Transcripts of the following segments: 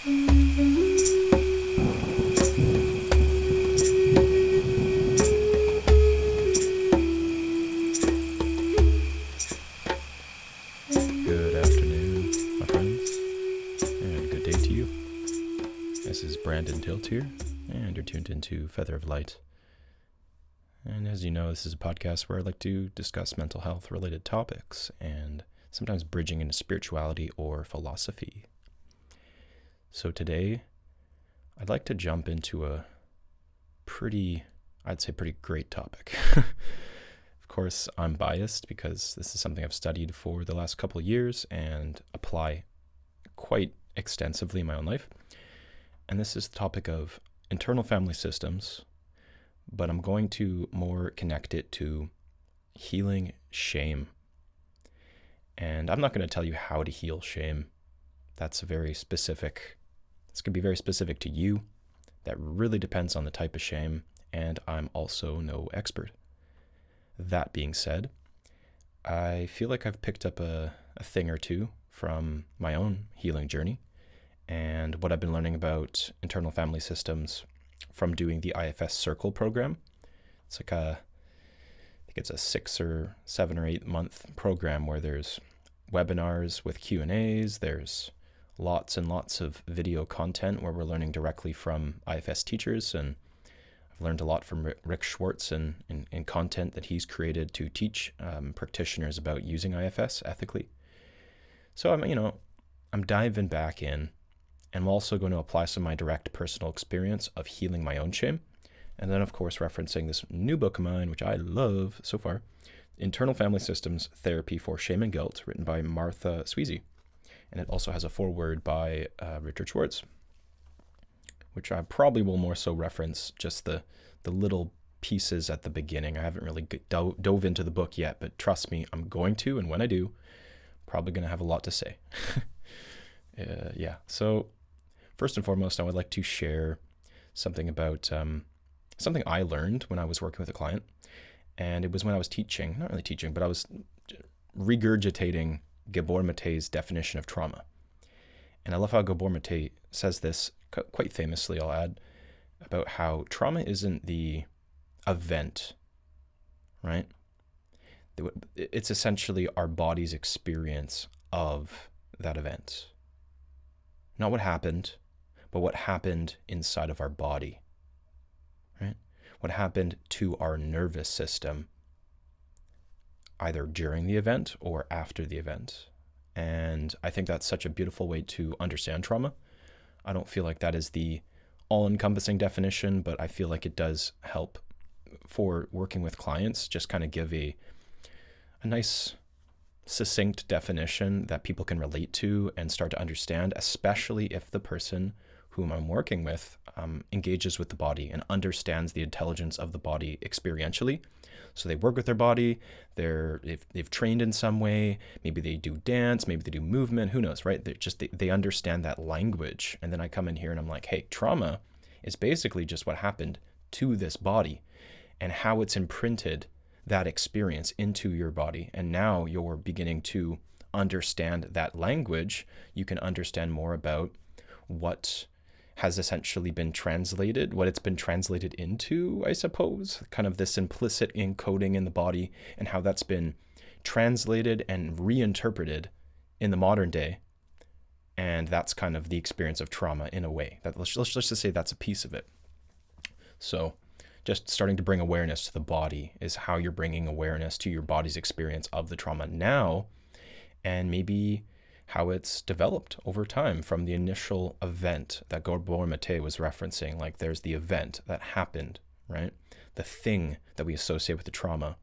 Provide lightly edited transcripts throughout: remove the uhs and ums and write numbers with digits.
Good afternoon, my friends, and good day to you. This is Brandon Tilt here, and you're tuned into Feather of Light. And as you know, this is a podcast where I like to discuss mental health related topics and sometimes bridging into spirituality or philosophy. So today, I'd like to jump into a pretty great topic. Of course, I'm biased because this is something I've studied for the last couple of years and apply quite extensively in my own life. And this is the topic of internal family systems, but I'm going to more connect it to healing shame. And I'm not going to tell you how to heal shame. It's going to be very specific to you. That really depends on the type of shame, and I'm also no expert. That being said, I feel like I've picked up a thing or two from my own healing journey and what I've been learning about internal family systems from doing the IFS Circle program. It's like I think it's a 6 or 7 or 8 month program where there's webinars with Q&As, there's lots and lots of video content where we're learning directly from IFS teachers, and I've learned a lot from Rick Schwartz and content that he's created to teach practitioners about using IFS ethically. So I'm diving back in, and I'm also going to apply some of my direct personal experience of healing my own shame. And then, of course, referencing this new book of mine, which I love so far, Internal Family Systems, Therapy for Shame and Guilt, written by Martha Sweezy. And it also has a foreword by Richard Schwartz, which I probably will more so reference just the little pieces at the beginning. I haven't really dove into the book yet, but trust me, I'm going to, and when I do, probably going to have a lot to say. So first and foremost, I would like to share something about something I learned when I was working with a client. And it was when I was not really teaching, but I was regurgitating Gabor Mate's definition of trauma. And I love how Gabor Mate says this quite famously, I'll add, about how trauma isn't the event, right? It's essentially our body's experience of that event. Not what happened, but what happened inside of our body, right? What happened to our nervous system, either during the event or after the event. And I think that's such a beautiful way to understand trauma. I don't feel like that is the all-encompassing definition, but I feel like it does help for working with clients, just kind of give a nice, succinct definition that people can relate to and start to understand, especially if the person whom I'm working with engages with the body and understands the intelligence of the body experientially. So they work with their body, they've trained in some way, maybe they do dance, maybe they do movement, who knows, right? They understand that language. And then I come in here and I'm like, hey, trauma is basically just what happened to this body and how it's imprinted that experience into your body. And now you're beginning to understand that language. You can understand more about what has essentially been translated, what it's been translated into, I suppose, kind of this implicit encoding in the body and how that's been translated and reinterpreted in the modern day. And that's kind of the experience of trauma in a way. Let's just say that's a piece of it. So just starting to bring awareness to the body is how you're bringing awareness to your body's experience of the trauma now, and maybe how it's developed over time from the initial event that Gabor Mate was referencing. Like there's the event that happened, right? The thing that we associate with the trauma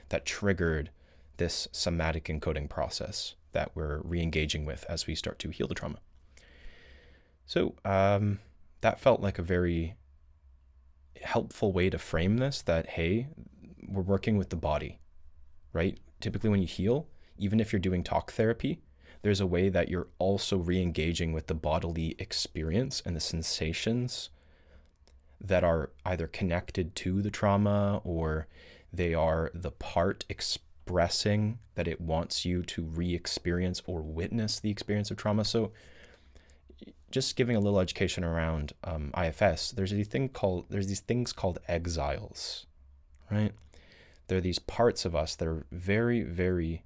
that triggered this somatic encoding process that we're re-engaging with as we start to heal the trauma. So that felt like a very helpful way to frame this, that, hey, we're working with the body, right? Typically when you heal, even if you're doing talk therapy, there's a way that you're also re-engaging with the bodily experience and the sensations that are either connected to the trauma or they are the part expressing that it wants you to re-experience or witness the experience of trauma. So just giving a little education around IFS, there's these things called exiles, right? They're these parts of us that are very, very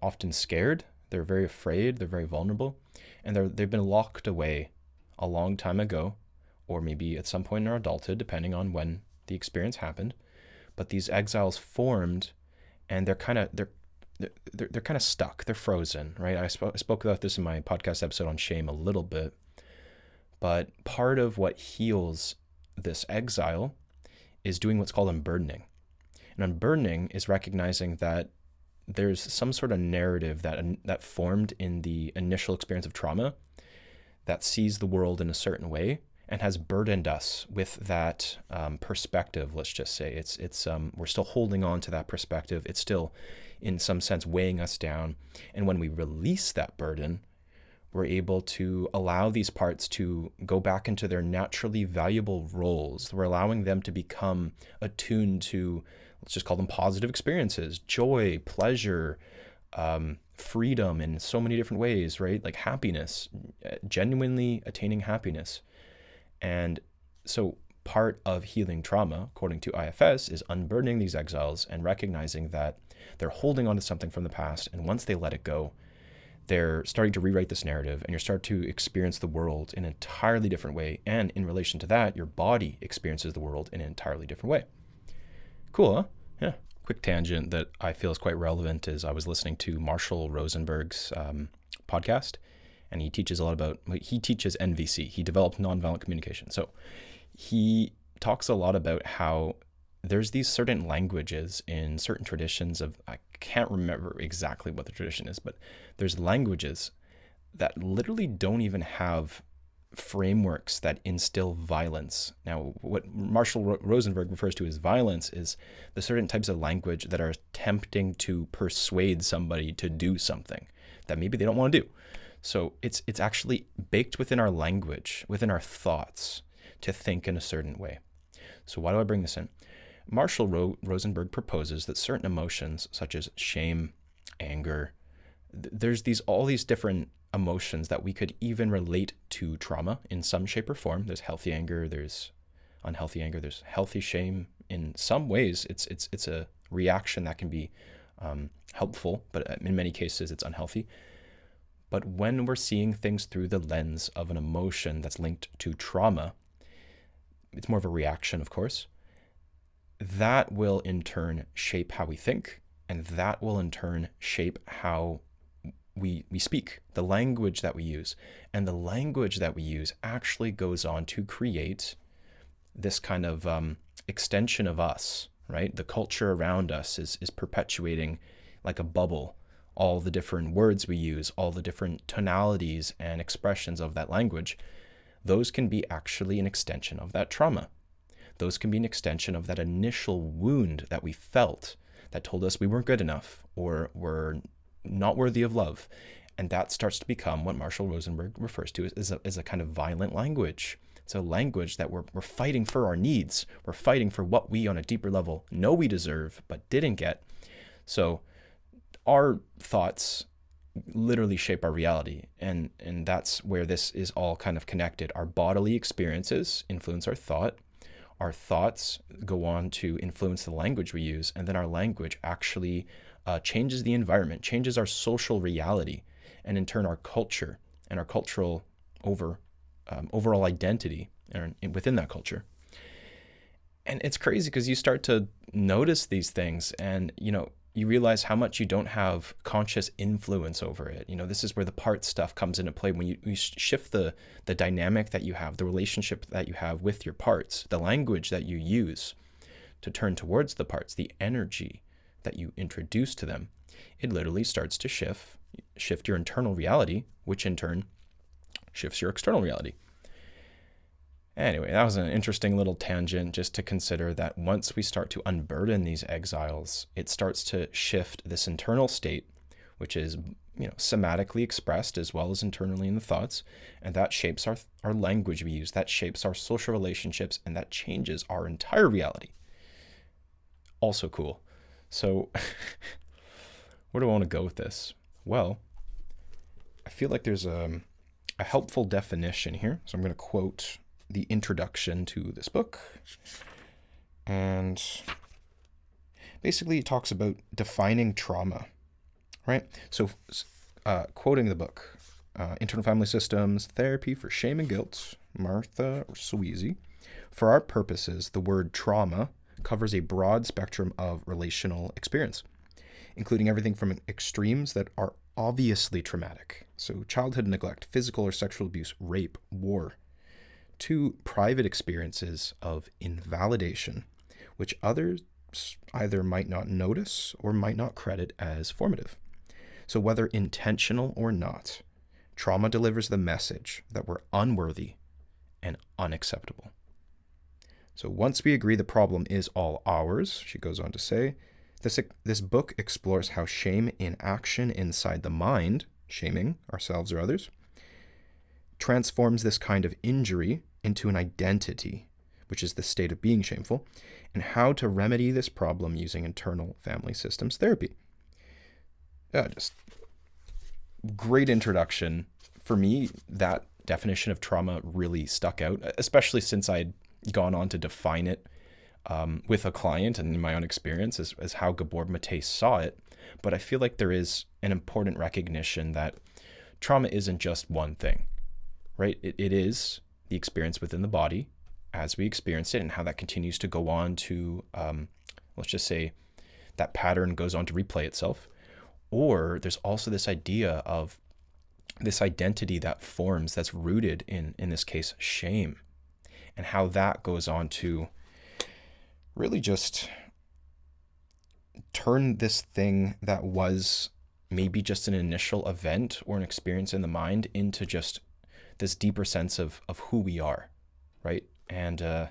often scared. They're very afraid. They're very vulnerable, and they've been locked away a long time ago, or maybe at some point in our adulthood, depending on when the experience happened. But these exiles formed, and they're kind of stuck. They're frozen, right? I spoke about this in my podcast episode on shame a little bit. But part of what heals this exile is doing what's called unburdening. And unburdening is recognizing that there's some sort of narrative that formed in the initial experience of trauma that sees the world in a certain way and has burdened us with that perspective. Let's just say it's we're still holding on to that perspective. It's still, in some sense, weighing us down. And when we release that burden, we're able to allow these parts to go back into their naturally valuable roles. We're allowing them to become attuned to, let's just call them positive experiences, joy, pleasure, freedom in so many different ways, right? Like happiness, genuinely attaining happiness. And so part of healing trauma, according to IFS, is unburdening these exiles and recognizing that they're holding on to something from the past. And once they let it go, they're starting to rewrite this narrative, and you start to experience the world in an entirely different way. And in relation to that, your body experiences the world in an entirely different way. Cool, huh? Yeah. Quick tangent that I feel is quite relevant is I was listening to Marshall Rosenberg's podcast, and he teaches NVC. He developed nonviolent communication. So he talks a lot about how there's these certain languages in certain traditions of, I can't remember exactly what the tradition is, but there's languages that literally don't even have frameworks that instill violence. Now, what Marshall Rosenberg refers to as violence is the certain types of language that are attempting to persuade somebody to do something that maybe they don't want to do. So it's actually baked within our language, within our thoughts, to think in a certain way. So why do I bring this in? Marshall Rosenberg proposes that certain emotions, such as shame, anger, there's all these different emotions that we could even relate to trauma in some shape or form. There's healthy anger, there's unhealthy anger, there's healthy shame. In some ways, it's a reaction that can be helpful, but in many cases, it's unhealthy. But when we're seeing things through the lens of an emotion that's linked to trauma, it's more of a reaction, of course. That will in turn shape how we think, and that will in turn shape how we speak, the language that we use. And the language that we use actually goes on to create this kind of extension of us, right? The culture around us is perpetuating like a bubble all the different words we use, all the different tonalities and expressions of that language. Those can be actually an extension of that trauma. Those can be an extension of that initial wound that we felt that told us we weren't good enough or were not worthy of love. And that starts to become what Marshall Rosenberg refers to as a kind of violent language. It's a language that we're fighting for our needs. We're fighting for what we on a deeper level know we deserve but didn't get. So our thoughts literally shape our reality. And that's where this is all kind of connected. Our bodily experiences influence our thought. Our thoughts go on to influence the language we use, and then our language actually changes the environment, changes our social reality, and in turn our culture and our cultural overall identity within that culture. And it's crazy because you start to notice these things, and you realize how much you don't have conscious influence over it. This is where the part stuff comes into play. When you shift the dynamic that you have, the relationship that you have with your parts, the language that you use to turn towards the parts, the energy that you introduce to them, it literally starts to shift your internal reality, which in turn shifts your external reality. Anyway, that was an interesting little tangent just to consider that once we start to unburden these exiles, it starts to shift this internal state, which is, somatically expressed as well as internally in the thoughts. And that shapes our language we use, that shapes our social relationships, and that changes our entire reality. Also cool. So where do I want to go with this? Well, I feel like there's a helpful definition here. So I'm going to quote the introduction to this book. And basically it talks about defining trauma, right? So quoting the book, Internal Family Systems, Therapy for Shame and Guilt, Martha Sweezy. For our purposes, the word trauma covers a broad spectrum of relational experience, including everything from extremes that are obviously traumatic, so childhood neglect, physical or sexual abuse, rape, war, to private experiences of invalidation, which others either might not notice or might not credit as formative. So whether intentional or not, trauma delivers the message that we're unworthy and unacceptable. So once we agree the problem is all ours, she goes on to say, this book explores how shame in action inside the mind, shaming ourselves or others, transforms this kind of injury into an identity, which is the state of being shameful, and how to remedy this problem using internal family systems therapy. Just great introduction. For me, that definition of trauma really stuck out, especially since I'd gone on to define it with a client and in my own experience as how Gabor Mate saw it. But I feel like there is an important recognition that trauma isn't just one thing, right? It is the experience within the body as we experience it and how that continues to go on to, let's just say that pattern goes on to replay itself. Or there's also this idea of this identity that forms, that's rooted in this case, shame, and how that goes on to really just turn this thing that was maybe just an initial event or an experience in the mind into just this deeper sense of who we are, right? And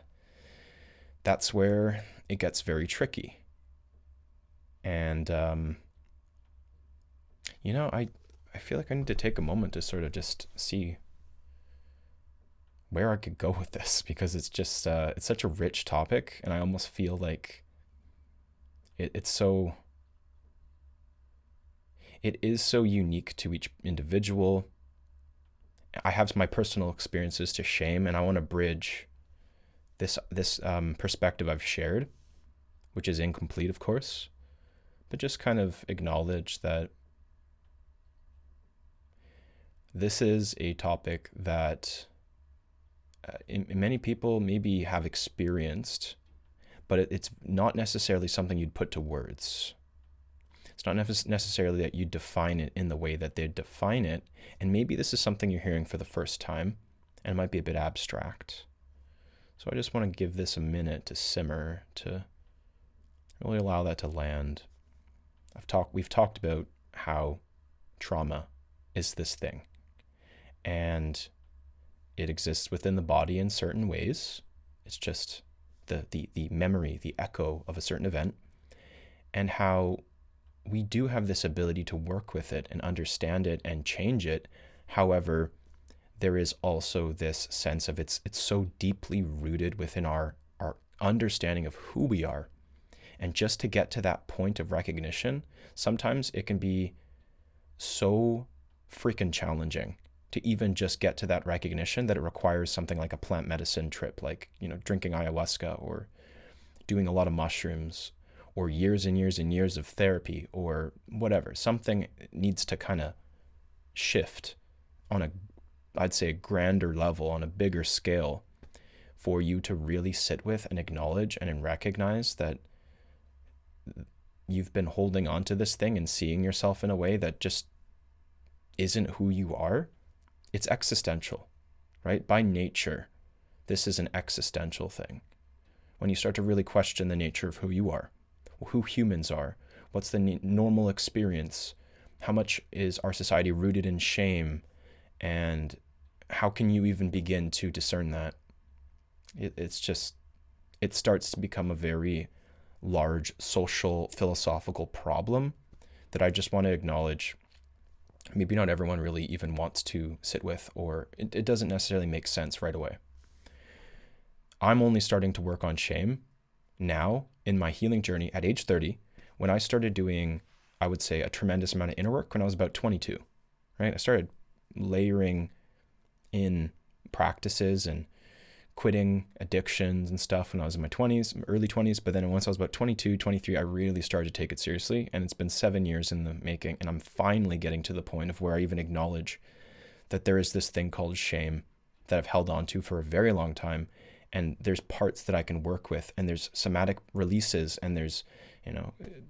that's where it gets very tricky. And, I feel like I need to take a moment to sort of just see where I could go with this, because it's just, it's such a rich topic, and I almost feel like it is so unique to each individual. I have my personal experiences to shame, and I want to bridge this perspective I've shared, which is incomplete, of course, but just kind of acknowledge that this is a topic that many people maybe have experienced, but it's not necessarily something you'd put to words. It's not necessarily that you define it in the way that they define it. And maybe this is something you're hearing for the first time and it might be a bit abstract. So I just want to give this a minute to simmer, to really allow that to land. We've talked about how trauma is this thing, and it exists within the body in certain ways. It's just the memory, the echo of a certain event, and how we do have this ability to work with it and understand it and change it. However, there is also this sense of it's so deeply rooted within our understanding of who we are. And just to get to that point of recognition, sometimes it can be so freaking challenging to even just get to that recognition that it requires something like a plant medicine trip, like, drinking ayahuasca or doing a lot of mushrooms, or years and years and years of therapy, or whatever. Something needs to kind of shift on I'd say a grander level, on a bigger scale, for you to really sit with and acknowledge and recognize that you've been holding on to this thing and seeing yourself in a way that just isn't who you are. It's existential, right? By nature, this is an existential thing. When you start to really question the nature of who you are, who humans are, what's the normal experience, how much is our society rooted in shame, and how can you even begin to discern that? It starts to become a very large social, philosophical problem that I just want to acknowledge. Maybe not everyone really even wants to sit with, or it doesn't necessarily make sense right away. I'm only starting to work on shame now in my healing journey at age 30, when I started doing, I would say, a tremendous amount of inner work when I was about 22, right? I started layering in practices and quitting addictions and stuff when I was in my 20s, early 20s. But then once I was about 22, 23, I really started to take it seriously. And it's been 7 years in the making. And I'm finally getting to the point of where I even acknowledge that there is this thing called shame that I've held on to for a very long time. And there's parts that I can work with, and there's somatic releases, and there's,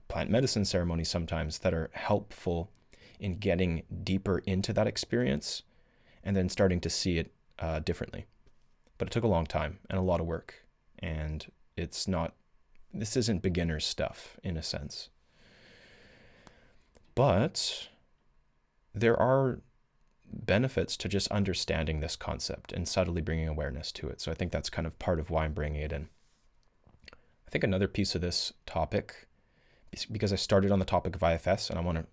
plant medicine ceremonies sometimes that are helpful in getting deeper into that experience and then starting to see it differently. But it took a long time and a lot of work, and this isn't beginner stuff in a sense. But there are benefits to just understanding this concept and subtly bringing awareness to it. So I think that's kind of part of why I'm bringing it in. I think another piece of this topic, because I started on the topic of IFS and I want to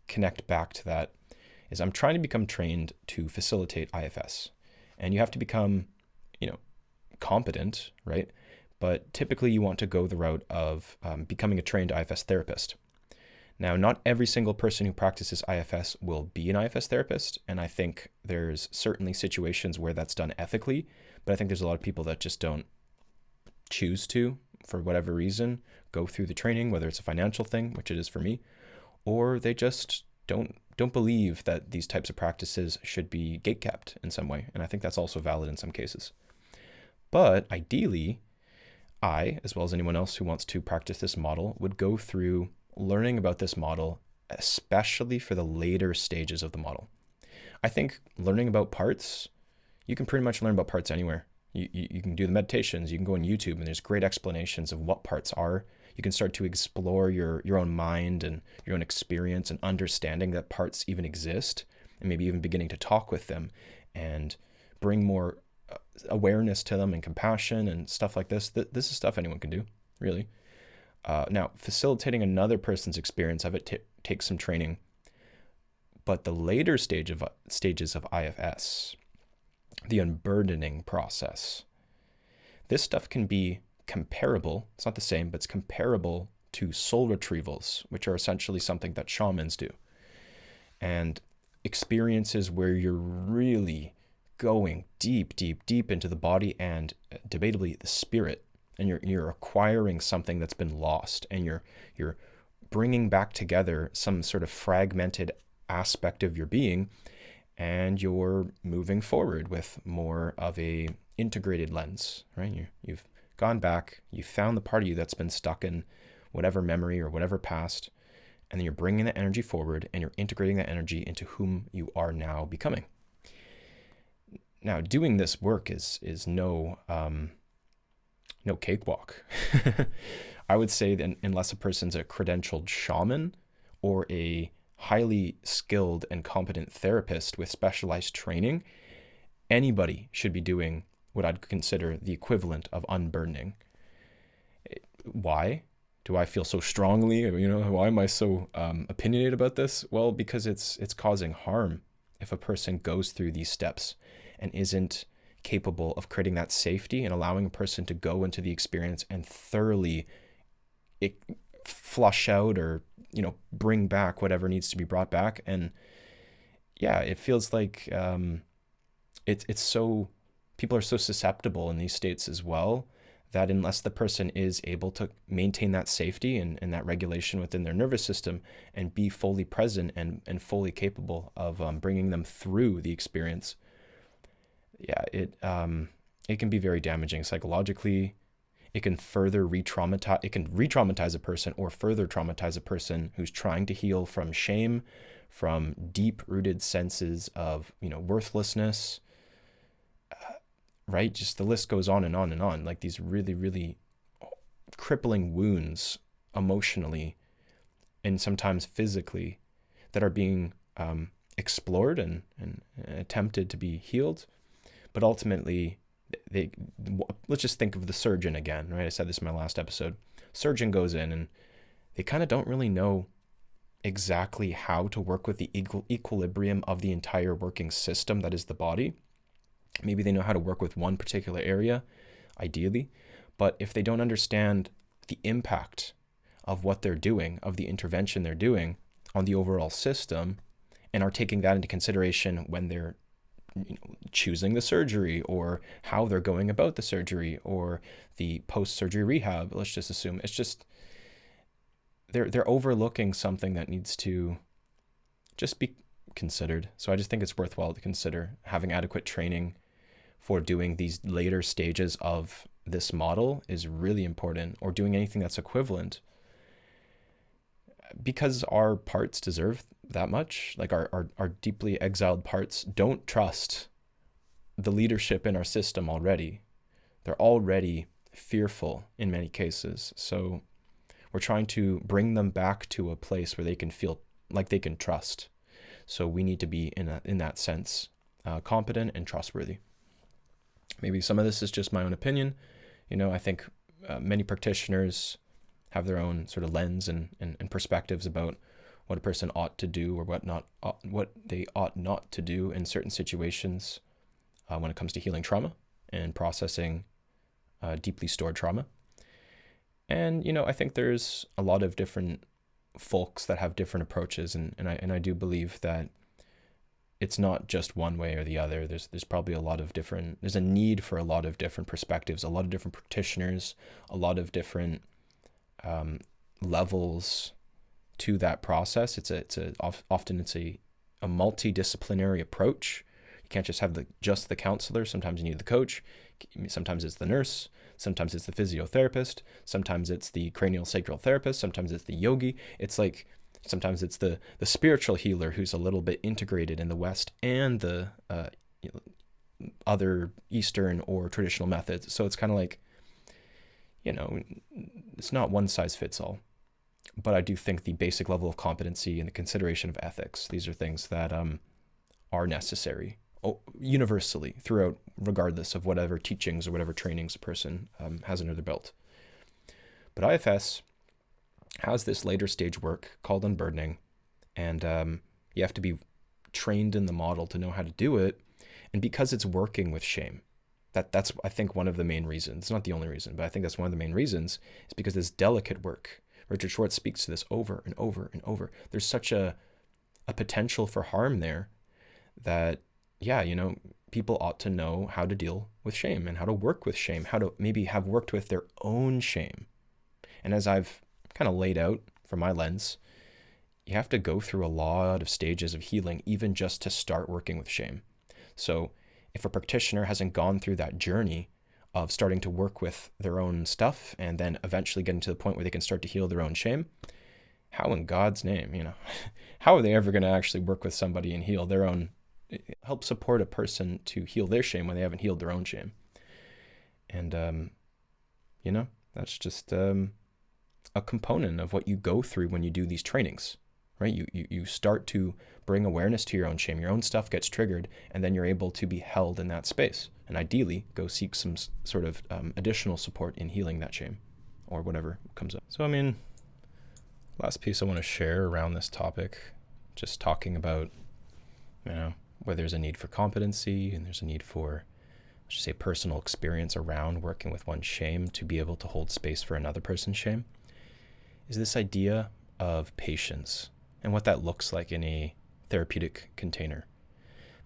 connect back to that, is I'm trying to become trained to facilitate IFS. And you have to become, competent, right? But typically you want to go the route of becoming a trained IFS therapist. Now, not every single person who practices IFS will be an IFS therapist, and I think there's certainly situations where that's done ethically, but I think there's a lot of people that just don't choose to, for whatever reason, go through the training, whether it's a financial thing, which it is for me, or they just don't believe that these types of practices should be gatekept in some way, and I think that's also valid in some cases. But ideally, I, as well as anyone else who wants to practice this model, would go through learning about this model, especially for the later stages of the model. I think learning about parts, you can pretty much learn about parts anywhere. You can do the meditations, you can go on YouTube, and there's great explanations of what parts are. You can start to explore your own mind and your own experience and understanding that parts even exist, and maybe even beginning to talk with them and bring more awareness to them and compassion and stuff like this. This is stuff anyone can do, really. Now, facilitating another person's experience of it takes some training, but the later stages of IFS, the unburdening process, this stuff can be comparable. It's not the same, but it's comparable to soul retrievals, which are essentially something that shamans do, and experiences where you're really going deep into the body and debatably the spirit. And you're acquiring something that's been lost, and you're bringing back together some sort of fragmented aspect of your being, and you're moving forward with more of a integrated lens, right? You've gone back, you found the part of you that's been stuck in whatever memory or whatever past, and then you're bringing that energy forward, and you're integrating that energy into whom you are now becoming. Now, doing this work is no cakewalk. I would say that unless a person's a credentialed shaman or a highly skilled and competent therapist with specialized training, anybody should be doing what I'd consider the equivalent of unburdening. Why do I feel so strongly? Why am I so opinionated about this? Well, because it's causing harm if a person goes through these steps and isn't capable of creating that safety and allowing a person to go into the experience and thoroughly flush out or bring back whatever needs to be brought back. And yeah, it feels like it's so, people are so susceptible in these states as well, that unless the person is able to maintain that safety and that regulation within their nervous system and be fully present and fully capable of bringing them through the experience, yeah, it can be very damaging psychologically. It can further re-traumatize a person or further traumatize a person who's trying to heal from shame, from deep-rooted senses of, worthlessness, right? Just the list goes on and on and on, like these really, really crippling wounds emotionally and sometimes physically that are being explored and attempted to be healed. But ultimately, let's just think of the surgeon again, right? I said this in my last episode. Surgeon goes in and they kind of don't really know exactly how to work with the equilibrium of the entire working system that is the body. Maybe they know how to work with one particular area, ideally, but if they don't understand the impact of what they're doing, of the intervention they're doing on the overall system, and are taking that into consideration when they're choosing the surgery, or how they're going about the surgery, or the post-surgery rehab. Let's just assume it's just they're overlooking something that needs to just be considered. So I just think it's worthwhile to consider having adequate training for doing these later stages of this model is really important, or doing anything that's equivalent, because our parts deserve that much. Like our deeply exiled parts don't trust the leadership in our system already. They're already fearful in many cases. So we're trying to bring them back to a place where they can feel like they can trust. So we need to be in that sense competent and trustworthy. Maybe some of this is just my own opinion. I think many practitioners have their own sort of lens and perspectives about what a person ought to do or what they ought not to do in certain situations when it comes to healing trauma and processing deeply stored trauma. And, I think there's a lot of different folks that have different approaches, and I do believe that it's not just one way or the other. There's probably there's a need for a lot of different perspectives, a lot of different practitioners, a lot of different levels to that process. Often it's a multidisciplinary approach. You can't just have the counselor. Sometimes you need the coach. Sometimes it's the nurse. Sometimes it's the physiotherapist. Sometimes it's the cranial sacral therapist. Sometimes it's the yogi. It's like sometimes it's the spiritual healer who's a little bit integrated in the West and the other Eastern or traditional methods. So it's kind of like, it's not one size fits all. But I do think the basic level of competency and the consideration of ethics, these are things that are necessary universally throughout, regardless of whatever teachings or whatever trainings a person has under their belt. But IFS has this later stage work called unburdening, and you have to be trained in the model to know how to do it. And because it's working with shame, that's I think one of the main reasons. It's not the only reason, but I think that's one of the main reasons, is because this delicate work. Richard Schwartz speaks to this over and over and over. There's such a potential for harm there that, people ought to know how to deal with shame and how to work with shame, how to maybe have worked with their own shame. And as I've kind of laid out from my lens, you have to go through a lot of stages of healing, even just to start working with shame. So if a practitioner hasn't gone through that journey of starting to work with their own stuff and then eventually getting to the point where they can start to heal their own shame, how in God's name, how are they ever going to actually work with somebody and heal their own, help support a person to heal their shame when they haven't healed their own shame? And, that's just a component of what you go through when you do these trainings, right? You start to bring awareness to your own shame, your own stuff gets triggered, and then you're able to be held in that space. And ideally, go seek some sort of additional support in healing that shame or whatever comes up. So, last piece I want to share around this topic, just talking about, where there's a need for competency and there's a need for, let's just say, personal experience around working with one's shame to be able to hold space for another person's shame, is this idea of patience and what that looks like in a therapeutic container.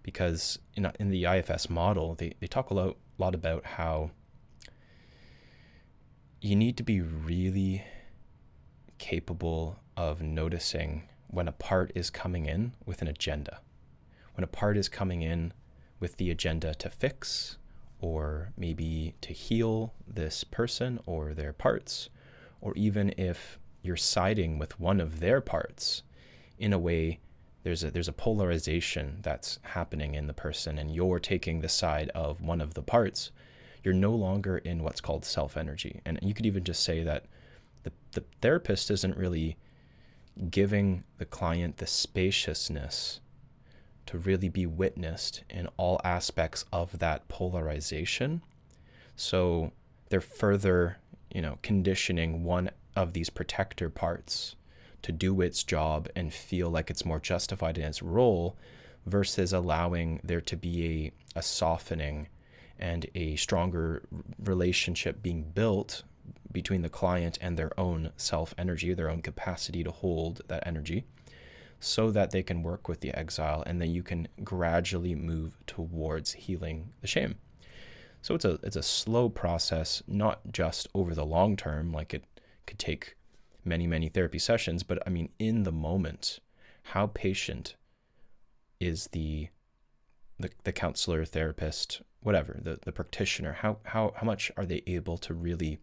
Because in the IFS model, they talk a lot about how you need to be really capable of noticing when a part is coming in with an agenda. When a part is coming in with the agenda to fix or maybe to heal this person or their parts, or even if you're siding with one of their parts, in a way there's a polarization that's happening in the person and you're taking the side of one of the parts, you're no longer in what's called self-energy. And you could even just say that the therapist isn't really giving the client the spaciousness to really be witnessed in all aspects of that polarization. So they're further, conditioning one of these protector parts to do its job and feel like it's more justified in its role, versus allowing there to be a softening and a stronger relationship being built between the client and their own self-energy, their own capacity to hold that energy, so that they can work with the exile, and then you can gradually move towards healing the shame. So it's a slow process, not just over the long term, like it could take many, many therapy sessions, but I mean, in the moment, how patient is the counselor, therapist, whatever, the practitioner, how much are they able to really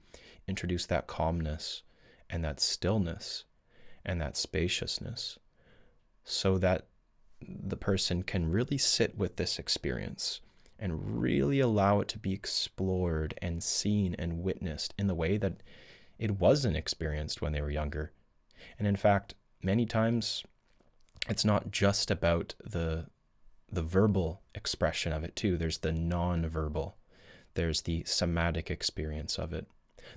introduce that calmness and that stillness and that spaciousness so that the person can really sit with this experience and really allow it to be explored and seen and witnessed in the way that it wasn't experienced when they were younger. And in fact, many times it's not just about the verbal expression of it too. There's the non-verbal. There's the somatic experience of it.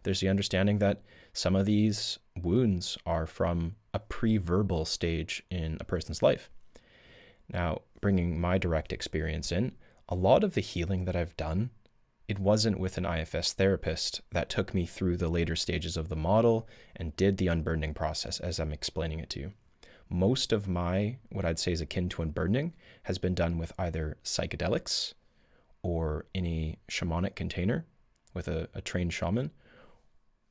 There's the understanding that some of these wounds are from a pre-verbal stage in a person's life. Now, bringing my direct experience in, a lot of the healing that I've done, it wasn't with an IFS therapist that took me through the later stages of the model and did the unburdening process as I'm explaining it to you. Most of my, what I'd say is akin to unburdening, has been done with either psychedelics or in a shamanic container with a trained shaman,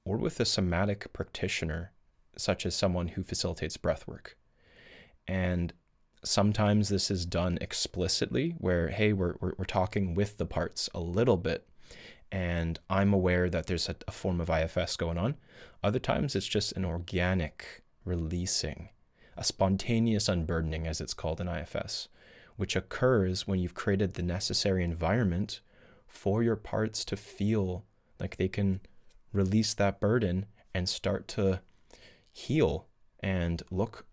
or with a somatic practitioner, such as someone who facilitates breath work. And sometimes this is done explicitly where, hey, we're talking with the parts a little bit, and I'm aware that there's a form of IFS going on. Other times it's just an organic releasing, a spontaneous unburdening, as it's called in IFS, which occurs when you've created the necessary environment for your parts to feel like they can release that burden and start to heal and look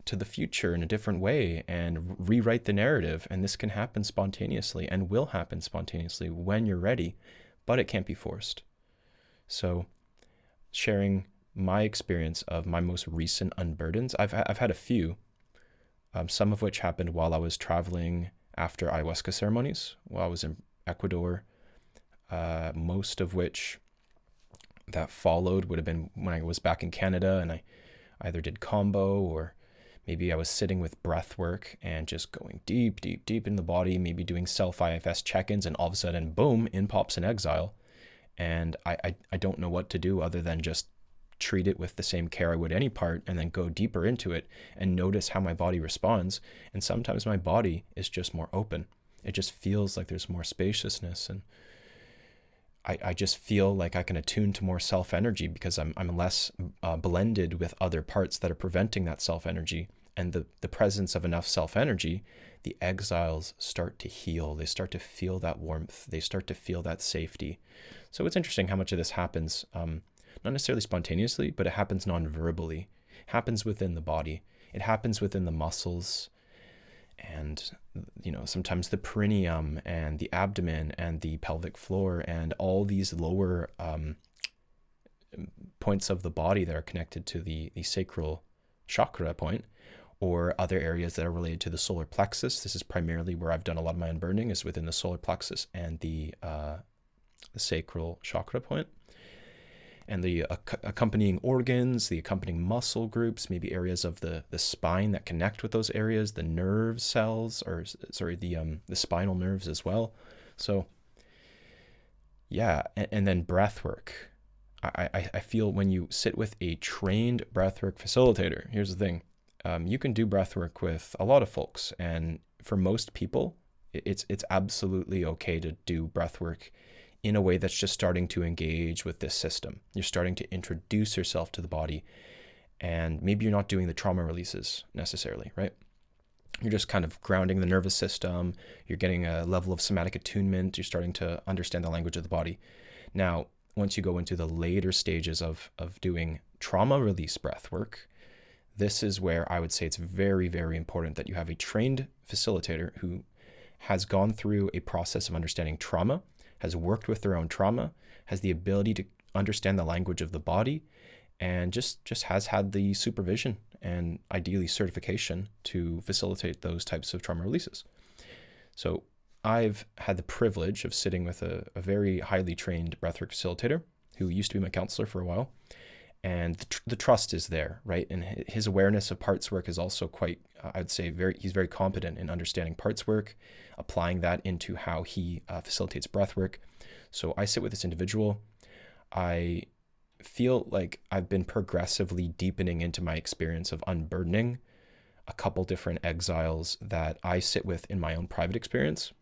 to the future in a different way and rewrite the narrative. And this can happen spontaneously and will happen spontaneously when you're ready, but it can't be forced. So sharing my experience of my most recent unburdens, I've had a few, some of which happened while I was traveling after ayahuasca ceremonies, while I was in Ecuador, most of which that followed would have been when I was back in Canada and I either did combo or maybe I was sitting with breath work and just going deep, deep, deep in the body, maybe doing self-IFS check-ins, and all of a sudden, boom, in pops an exile. And I don't know what to do other than just treat it with the same care I would any part and then go deeper into it and notice how my body responds. And sometimes my body is just more open. It just feels like there's more spaciousness, and I just feel like I can attune to more self-energy because I'm less blended with other parts that are preventing that self-energy. And the presence of enough self-energy, the exiles start to heal. They start to feel that warmth. They start to feel that safety. So it's interesting how much of this happens, not necessarily spontaneously, but it happens non-verbally. It happens within the body. It happens within the muscles. And, sometimes the perineum and the abdomen and the pelvic floor and all these lower points of the body that are connected to the sacral chakra point, or other areas that are related to the solar plexus. This is primarily where I've done a lot of my unburdening, is within the solar plexus and the sacral chakra point. And the accompanying organs, the accompanying muscle groups, maybe areas of the spine that connect with those areas, the nerve cells, the spinal nerves as well. So yeah, and then breath work. I feel when you sit with a trained breathwork facilitator, here's the thing, you can do breathwork with a lot of folks, and for most people, it's absolutely okay to do breathwork in a way that's just starting to engage with this system. You're starting to introduce yourself to the body, and maybe you're not doing the trauma releases necessarily, right? You're just kind of grounding the nervous system. You're getting a level of somatic attunement. You're starting to understand the language of the body. Now, once you go into the later stages of doing trauma release breath work, this is where I would say it's very, very important that you have a trained facilitator who has gone through a process of understanding trauma, has worked with their own trauma, has the ability to understand the language of the body, and just has had the supervision and ideally certification to facilitate those types of trauma releases. So I've had the privilege of sitting with a very highly trained breathwork facilitator who used to be my counselor for a while. and the trust is there, right? And his awareness of parts work is also quite, I would say, he's very competent in understanding parts work, applying that into how he facilitates breath work. So I sit with this individual. I feel like I've been progressively deepening into my experience of unburdening a couple different exiles that I sit with in my own private experience.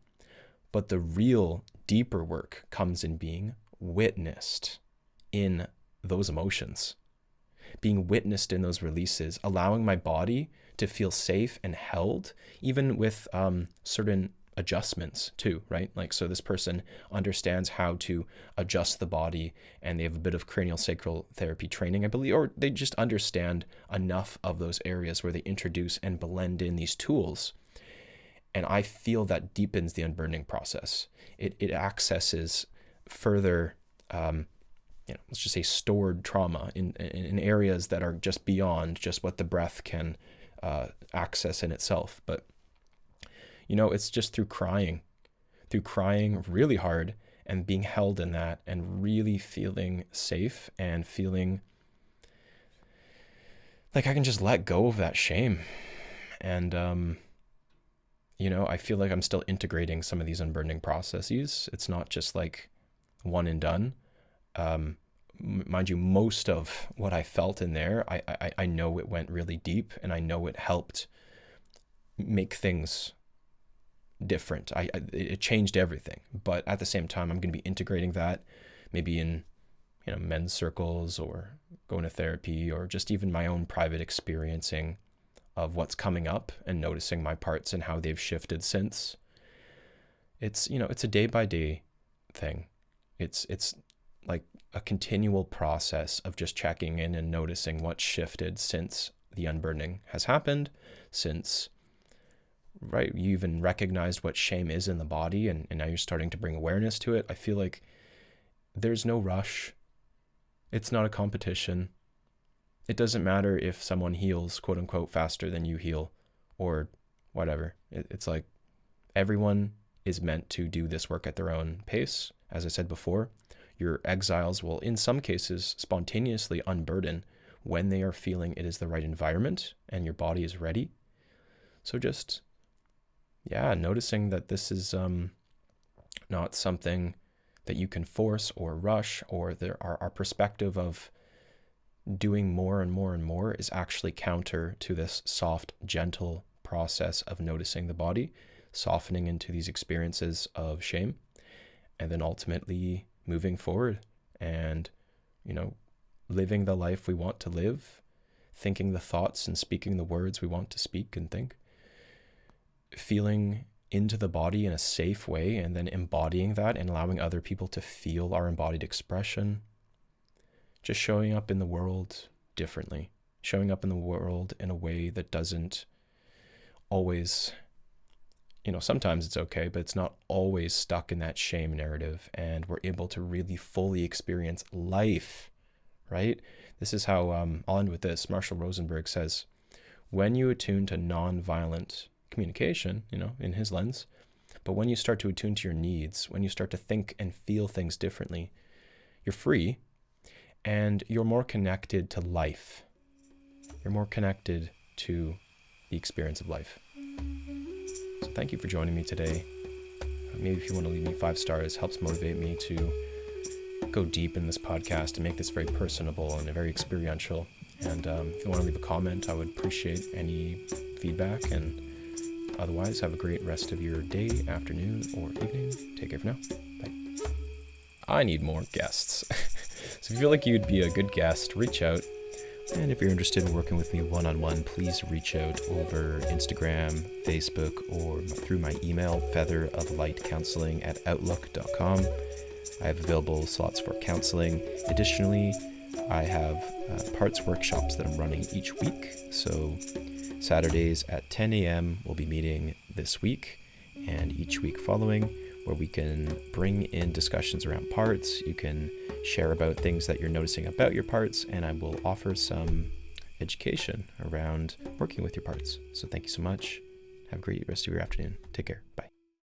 But the real deeper work comes in being witnessed in those emotions, being witnessed in those releases, allowing my body to feel safe and held, even with certain adjustments too, right? Like, so this person understands how to adjust the body, and they have a bit of cranial sacral therapy training, I believe, or they just understand enough of those areas where they introduce and blend in these tools. And I feel that deepens the unburdening process. It accesses further, let's just say stored trauma in areas that are just beyond just what the breath can access in itself. But it's just through crying really hard and being held in that and really feeling safe and feeling like I can just let go of that shame. And, I feel like I'm still integrating some of these unburdening processes. It's not just like one and done. Mind you, most of what I felt in there, I know it went really deep, and I know it helped make things different. It changed everything. But at the same time, I'm going to be integrating that maybe in men's circles or going to therapy, or just even my own private experiencing of what's coming up and noticing my parts and how they've shifted since. It's it's a day by day thing. It's like a continual process of just checking in and noticing what's shifted since the unburdening has happened, since you even recognized what shame is in the body, and now you're starting to bring awareness to it. I feel like there's no rush. It's not a competition. It doesn't matter if someone heals, quote unquote, faster than you heal or whatever. It's like everyone is meant to do this work at their own pace. As I said before, your exiles will, in some cases, spontaneously unburden when they are feeling it is the right environment and your body is ready. So just, noticing that this is not something that you can force or rush, or our perspective of doing more and more and more is actually counter to this soft, gentle process of noticing the body, softening into these experiences of shame, and then ultimately moving forward and, living the life we want to live, thinking the thoughts and speaking the words we want to speak and think, feeling into the body in a safe way, and then embodying that and allowing other people to feel our embodied expression. Just showing up in the world differently, showing up in the world in a way that doesn't always, sometimes it's okay, but it's not always stuck in that shame narrative, and we're able to really fully experience life, right? This is how, I'll end with this. Marshall Rosenberg says, when you attune to nonviolent communication, in his lens, but when you start to attune to your needs, when you start to think and feel things differently, you're free. And you're more connected to life. You're more connected to the experience of life. So thank you for joining me today. Maybe if you want to leave me 5 stars, helps motivate me to go deep in this podcast and make this very personable and very experiential. And if you want to leave a comment, I would appreciate any feedback. And otherwise, have a great rest of your day, afternoon, or evening. Take care for now. Bye. I need more guests. So if you feel like you'd be a good guest, reach out. And if you're interested in working with me one-on-one, please reach out over Instagram, Facebook, or through my email, featheroflightcounseling@outlook.com. I have available slots for counseling. Additionally, I have parts workshops that I'm running each week. So Saturdays at 10 a.m. we'll be meeting this week and each week following, where we can bring in discussions around parts. You can share about things that you're noticing about your parts, and I will offer some education around working with your parts. So thank you so much. Have a great rest of your afternoon. Take care. Bye.